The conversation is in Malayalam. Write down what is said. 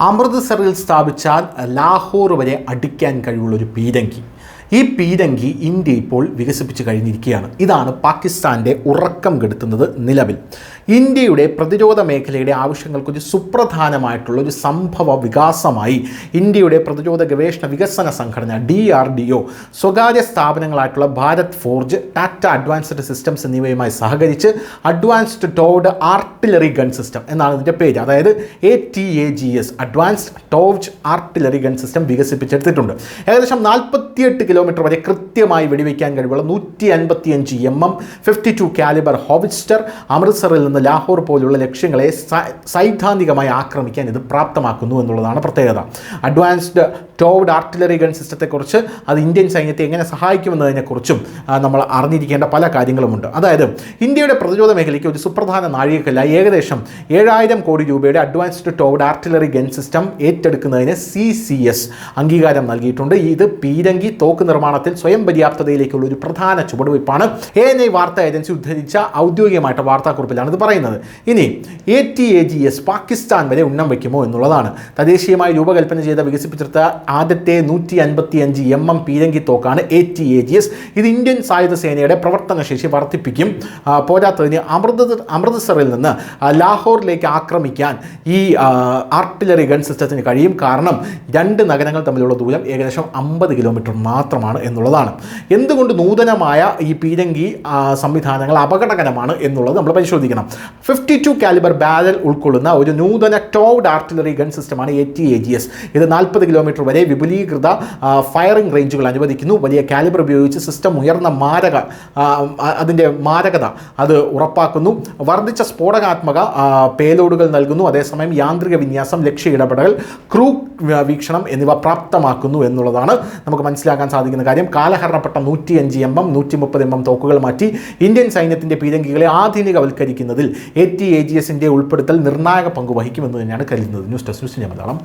അമൃത്സറിൽ സ്ഥാപിച്ചാൽ ലാഹോർ വരെ അടിക്കാൻ കഴിവുള്ളൊരു പീരങ്കി. ഈ പീരങ്കി ഇന്ത്യ ഇപ്പോൾ വികസിപ്പിച്ച് കഴിഞ്ഞിരിക്കുകയാണ്. ഇതാണ് പാകിസ്ഥാൻ്റെ ഉറക്കം കെടുത്തുന്നത്. നിലവിൽ ഇന്ത്യയുടെ പ്രതിരോധ മേഖലയുടെ ആവശ്യങ്ങൾക്കൊരു സുപ്രധാനമായിട്ടുള്ള ഒരു സംഭവ വികാസമായി ഇന്ത്യയുടെ പ്രതിരോധ ഗവേഷണ വികസന സംഘടന DRDO സ്വകാര്യ സ്ഥാപനങ്ങളായിട്ടുള്ള Bharat Forge, Tata Advanced Systems എന്നിവയുമായി സഹകരിച്ച് advanced towed artillery gun system എന്നാണ് ഇതിൻ്റെ പേര്, അതായത് ATAGS advanced towed artillery gun system വികസിപ്പിച്ചെടുത്തിട്ടുണ്ട്. ഏകദേശം 48 കിലോമീറ്റർ വരെ കൃത്യമായി വെടിവെക്കാൻ കഴിവുള്ള 155 mm 52 കാലിബർ ഹോവിറ്റ്സ്റ്റർ അമൃത്സറിൽ നിന്ന് ലാഹോർ പോലുള്ള ലക്ഷ്യങ്ങളെ സൈദ്ധാന്തികമായി ആക്രമിക്കാൻ ഇത് പ്രാപ്തമാക്കുന്നു എന്നുള്ളതാണ് പ്രത്യേകത. അഡ്വാൻസ്ഡ് ടോവ്ഡ് ആർട്ടിലറി ഗൺ സിസ്റ്റത്തെക്കുറിച്ച് അത് ഇന്ത്യൻ സൈന്യത്തെ എങ്ങനെ സഹായിക്കുമെന്നതിനെക്കുറിച്ചും നമ്മൾ അറിഞ്ഞിരിക്കേണ്ട പല കാര്യങ്ങളുമുണ്ട്. അതായത് ഇന്ത്യയുടെ പ്രതിരോധ മേഖലയ്ക്ക് ഒരു സുപ്രധാന നാഴികക്കല്ലായി ഏകദേശം 7000 കോടി രൂപയുടെ advanced towed artillery gun system ഏറ്റെടുക്കുന്നതിന് CCS അംഗീകാരം നൽകിയിട്ടുണ്ട്. ഇത് പീരങ്കി തോക്ക് നിർമ്മാണത്തിൽ സ്വയം പര്യാപ്തതയിലേക്കുള്ള ഒരു പ്രധാന ചുവടുവയ്പ്പാണ്. ANI വാർത്താ ഏജൻസി ഉദ്ധരിച്ച ഔദ്യോഗികമായിട്ട് വാർത്താക്കുറിപ്പിലാണ് ഇത് പറയുന്നത്. ഇനി ATAGS പാകിസ്ഥാൻ വരെ ഉന്നം വയ്ക്കുമോ എന്നുള്ളതാണ്. തദ്ദേശീയമായി രൂപകൽപ്പന ചെയ്ത വികസിപ്പിച്ചെടുത്ത ആദ്യത്തെ 155 mm പീരങ്കി തോക്കാണ് ATAGS. ഇത് ഇന്ത്യൻ സായുധ സേനയുടെ പ്രവർത്തനശേഷി വർദ്ധിപ്പിക്കും. പോരാത്തതിന് അമൃത്സറിൽ നിന്ന് ലാഹോറിലേക്ക് ആക്രമിക്കാൻ ഈ ആർട്ടിലറി ഗൺ സിസ്റ്റത്തിന് കഴിയും. കാരണം രണ്ട് നഗരങ്ങൾ തമ്മിലുള്ള ദൂരം ഏകദേശം 50 കിലോമീറ്റർ മാത്രമാണ് എന്നുള്ളതാണ്. എന്തുകൊണ്ട് നൂതനമായ ഈ പീരങ്കി സംവിധാനങ്ങൾ അപകടകരമാണ് എന്നുള്ളത് നമ്മൾ പരിശോധിക്കണം. 52 കാലിബർ ബാരൽ ഉൾക്കൊള്ളുന്ന ഒരു നൂതന ടോവ്ഡ് ആർട്ടിലറി ഗൺ സിസ്റ്റമാണ് ATAGS. ഇത് 40 കിലോമീറ്റർ വരെ വിപുലീകൃത ഫയറിംഗ് റേഞ്ചുകൾ അനുവദിക്കുന്നു. വലിയ കാലിബർ ഉപയോഗിച്ച് സിസ്റ്റം ഉയർന്ന അതിൻ്റെ മാരകത അത് ഉറപ്പാക്കുന്നു. വർദ്ധിച്ച സ്ഫോടനാത്മക പേലോഡുകൾ നൽകുന്നു. അതേസമയം യാന്ത്രിക വിന്യാസം, ലക്ഷ്യ ഇടപെടൽ, ക്രൂ വീക്ഷണം എന്നിവ പ്രാപ്തമാക്കുന്നു എന്നുള്ളതാണ് നമുക്ക് മനസ്സിലാക്കാൻ സാധിക്കുന്ന കാര്യം. കാലഹരണപ്പെട്ട 105 mm 130 mm തോക്കുകൾ മാറ്റി ഇന്ത്യൻ സൈന്യത്തിൻ്റെ പീരങ്കികളെ ആധുനികവൽക്കരിക്കുന്നതിൽ ATAGSന്റെ ഉൾപ്പെടുത്തൽ നിർണായക പങ്ക് വഹിക്കുമെന്ന് തന്നെയാണ് കരുതുന്നത്. News desk, news Malayalam.